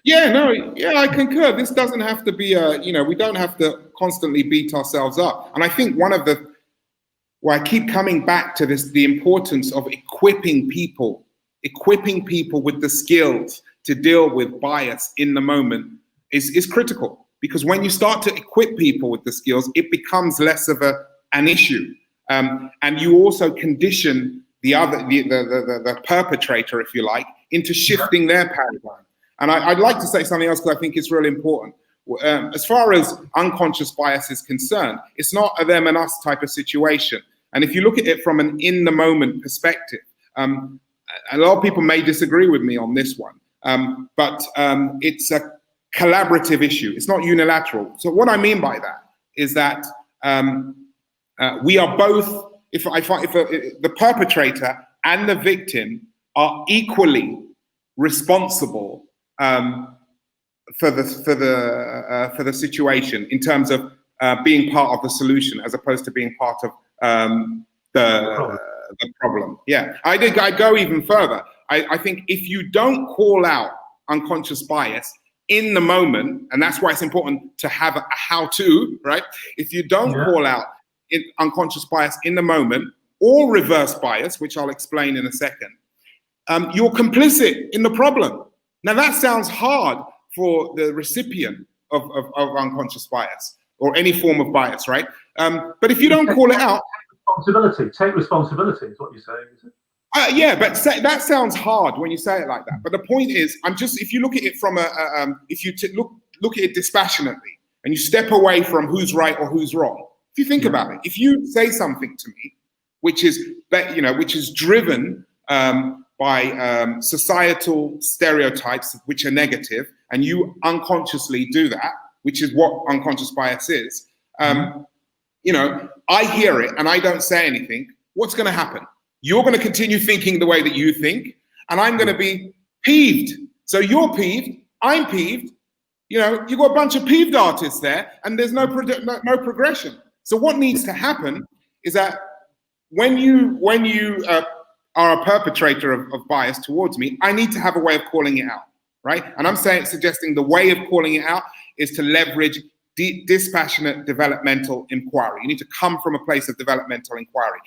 Yeah, no, yeah, I concur. This doesn't have to be we don't have to constantly beat ourselves up. And I think where I keep coming back to this, the importance of equipping people with the skills to deal with bias in the moment is critical. Because when you start to equip people with the skills, it becomes less of an issue. And you also condition the perpetrator, if you like, into shifting their paradigm. And I'd like to say something else because I think it's really important. As far as unconscious bias is concerned, it's not a them and us type of situation. And if you look at it from an in the moment perspective, a lot of people may disagree with me on this one, but it's a collaborative issue. It's not unilateral. So what I mean by that is that we are both, if the perpetrator and the victim are equally responsible for the situation in terms of being part of the solution as opposed to being part of the problem. Yeah, I go even further. I think if you don't call out unconscious bias in the moment, and that's why it's important to have a how-to, right? If you don't call out unconscious bias in the moment, or reverse bias, which I'll explain in a second, you're complicit in the problem. Now that sounds hard for the recipient of unconscious bias or any form of bias, right? But if you don't call it out, take responsibility is what you're saying, is it? Yeah, but that sounds hard when you say it like that. But the point is, if you look at it from look at it dispassionately and you step away from who's right or who's wrong. If you think about it, if you say something to me, which is driven by societal stereotypes which are negative, and you unconsciously do that, which is what unconscious bias is. I hear it and I don't say anything. What's going to happen? You're going to continue thinking the way that you think, and I'm going to be peeved. So you're peeved, I'm peeved. You've got a bunch of peeved artists there, and there's no progression. So what needs to happen is that when you are a perpetrator of bias towards me, I need to have a way of calling it out, right? And I'm suggesting the way of calling it out is to leverage dispassionate developmental inquiry. You need to come from a place of developmental inquiry.